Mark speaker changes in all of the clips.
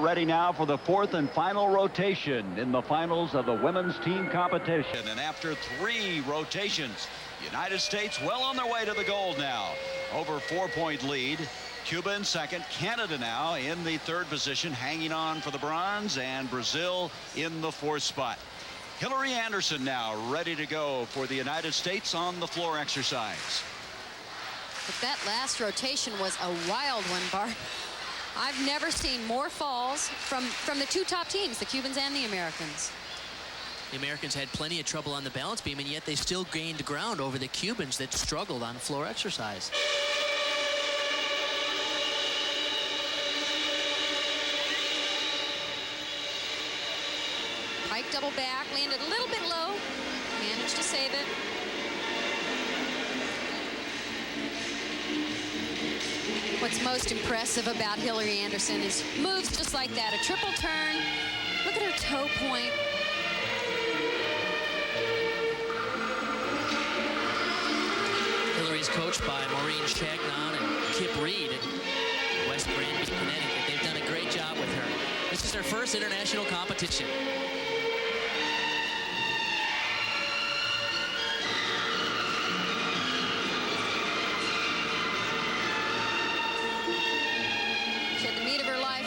Speaker 1: ready now for the fourth and final rotation in the finals of the women's team competition.
Speaker 2: And after 3 rotations, United States well on their way to the gold now. Over 4-point lead. Cuba in second. Canada now in the 3rd position, hanging on for the bronze, and Brazil in the 4th spot. Hilary Anderson now ready to go for the United States on the floor exercise.
Speaker 3: But that last rotation was a wild one, Bart. I've never seen more falls from the 2 top teams, the Cubans and the Americans.
Speaker 4: The Americans had plenty of trouble on the balance beam, and yet they still gained ground over the Cubans that struggled on floor exercise.
Speaker 3: Pike double back, landed a little bit low, managed to save it. What's most impressive about Hilary Anderson is moves just like that, a triple turn. Look at her toe point.
Speaker 4: Hilary's coached by Maureen Chagnon and Kip Reed in West Granby, Connecticut. They've done a great job with her. This is their first international competition.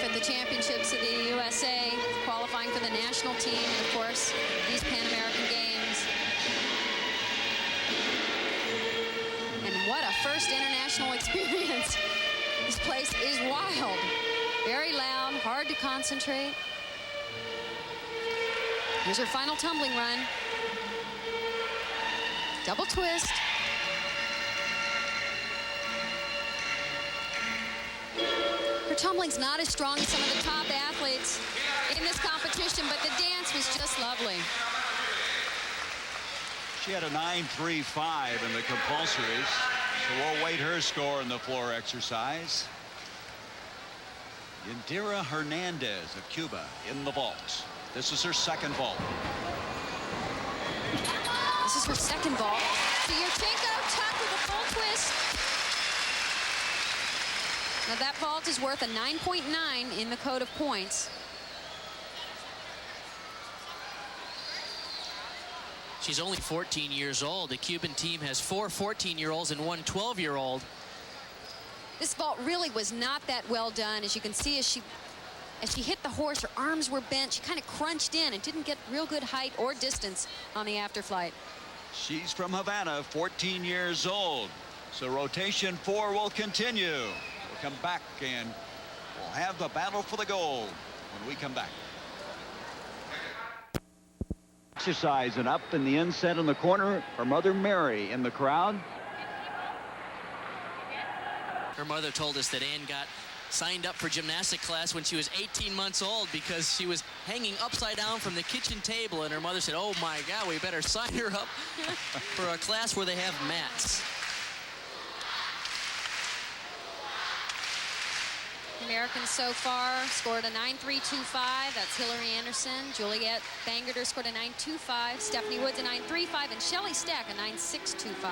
Speaker 3: At the championships of the USA, qualifying for the national team, and of course these Pan American Games. And what a first international experience. This place is wild, very loud, hard to concentrate. Here's her final tumbling run. Double twist. Tumbling's not as strong as some of the top athletes in this competition, but the dance was just lovely.
Speaker 2: She had a 9.35 in the compulsories, so we'll wait her score in the floor exercise. Indira Hernandez of Cuba in the vault. This is her 2nd vault.
Speaker 3: This is her 2nd vault. So Yurchenko tucked with a full twist. Now that vault is worth a 9.9 in the code of points.
Speaker 4: She's only 14 years old. The Cuban team has 4 14-year-olds and 1 12-year-old.
Speaker 3: This vault really was not that well done. As you can see, as she hit the horse, her arms were bent. She kind of crunched in and didn't get real good height or distance on the afterflight.
Speaker 2: She's from Havana, 14 years old. So rotation 4 will continue. Come back and we'll have the battle for the gold when we come back.
Speaker 1: Exercise and up in the inset in the corner, her mother Mary in the crowd.
Speaker 4: Her mother told us that Ann got signed up for gymnastic class when she was 18 months old because she was hanging upside down from the kitchen table, and her mother said, "Oh my God, we better sign her up for a class where they have mats."
Speaker 3: Americans so far scored a 9.325. That's Hilary Anderson. Juliette Bangerter scored a 9.25. Stephanie Woods a 9.35. And Shelley Stack a 9.625.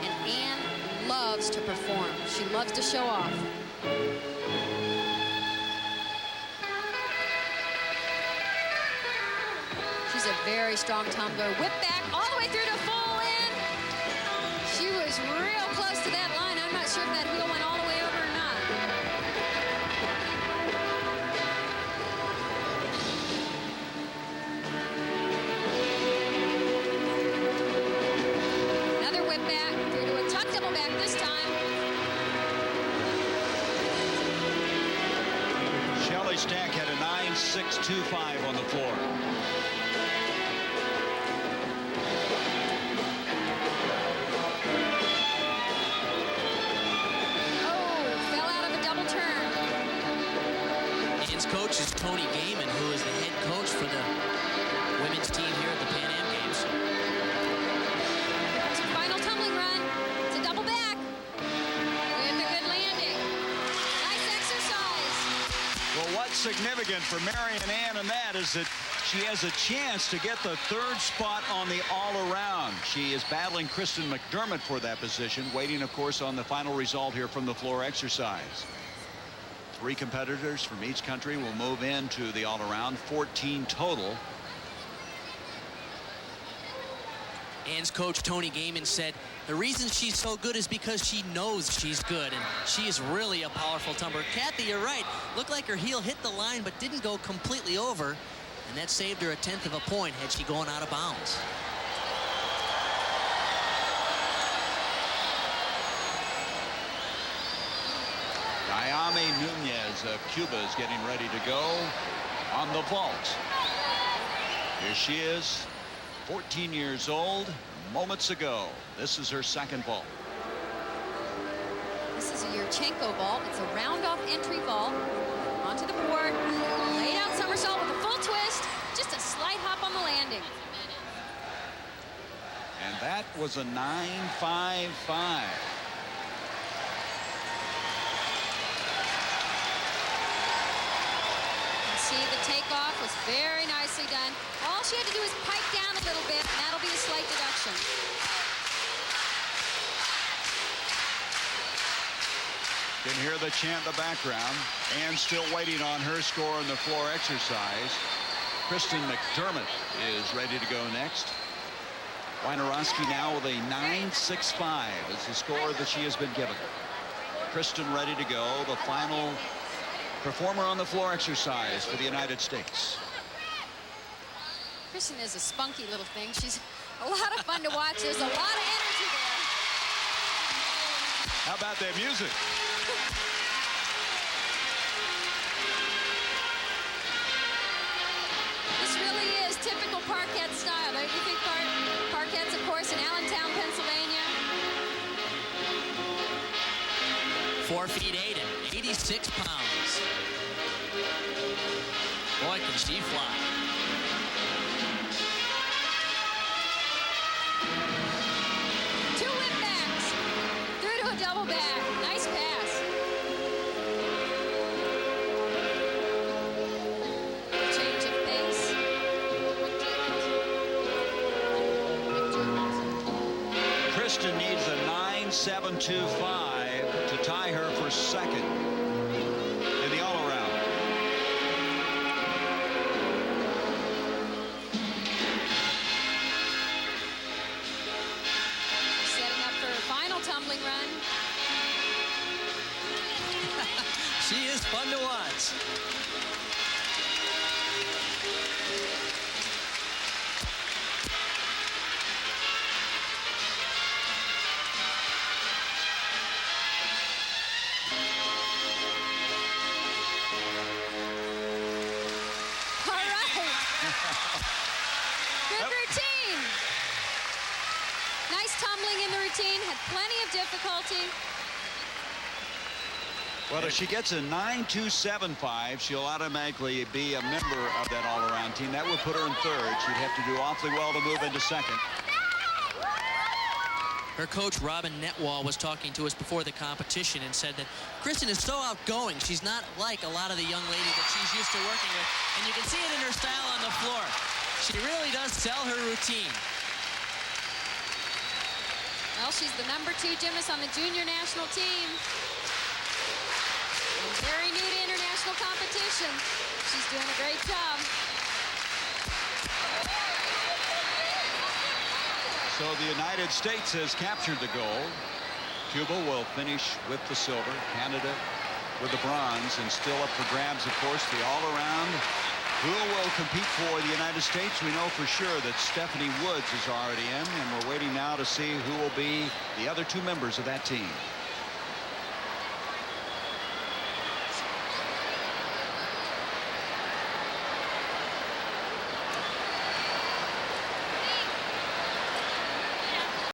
Speaker 3: And Ann loves to perform. She loves to show off. She's a very strong tumbler. Whip back all the way through to full in. She was real close to that line. I'm not sure if that wheel went all the way over or not. Another whip back through to a tuck double back this time.
Speaker 2: Shelley Stack had a 9.625 on the floor.
Speaker 4: Coach is Tony Gaiman, who is the head coach for the women's team here at the Pan Am Games.
Speaker 3: Final tumbling run. It's a double back with a good landing. Nice exercise.
Speaker 2: Well, what's significant for Mary and Ann in that is that She has a chance to get the third spot on the all-around. She is battling Kristin McDermott for that position, waiting, of course, on the final result here from the floor exercise. 3 competitors from each country will move into the all-around, 14 total.
Speaker 4: Ann's coach, Tony Gaiman, said the reason she's so good is because she knows she's good, and she is really a powerful tumbler. Kathy, you're right. Looked like her heel hit the line, but didn't go completely over, and that saved her 1/10 of a point had she gone out of bounds.
Speaker 2: Dayami Nunez of Cuba is getting ready to go on the vault. Here she is, 14 years old, moments ago. This is her second vault.
Speaker 3: This is a Yurchenko vault. It's a round-off entry vault. Onto the board. Laid out somersault with a full twist. Just a slight hop on the landing.
Speaker 2: And that was a 9.55.
Speaker 3: See, the takeoff was very nicely done. All she had to do was pipe down a little bit, and that'll be a slight deduction.
Speaker 2: You can hear the chant in the background. And still waiting on her score in the floor exercise. Kristin McDermott is ready to go next. Woynerowski now with a 9.65 is the score that she has been given. Kristen ready to go, the final performer on the floor exercise for the United States.
Speaker 3: Kristen is a spunky little thing. She's a lot of fun to watch. There's a lot of energy there.
Speaker 2: How about that music?
Speaker 3: This really is typical parquet style. Don't you think, parquet's, of course, in Allentown, Pennsylvania?
Speaker 4: 4 feet 8 and 86 pounds. Boy, can she fly.
Speaker 3: Two whip backs. Through to a double back. Nice pass. Change of pace.
Speaker 2: Kristen needs a 9.725 to tie her for second in the all-around.
Speaker 3: Setting up for her final tumbling run.
Speaker 4: She is fun to watch.
Speaker 3: Good routine. Nice tumbling in the routine. Had plenty of difficulty.
Speaker 2: Well, if she gets a 9.275, she'll automatically be a member of that all-around team. That would put her in third. She'd have to do awfully well to move into second.
Speaker 4: Her coach, Robin Netwall, was talking to us before the competition and said that Kristen is so outgoing. She's not like a lot of the young ladies that she's used to working with. And you can see it in her style on the floor. She really does sell her routine.
Speaker 3: Well, she's the #2 gymnast on the junior national team. And very new to international competition. She's doing a great job.
Speaker 2: So the United States has captured the gold. Cuba will finish with the silver. Canada with the bronze. And still up for grabs, of course, the all-around. Who will compete for the United States? We know for sure that Stephanie Woods is already in, and we're waiting now to see who will be the other two members of that team.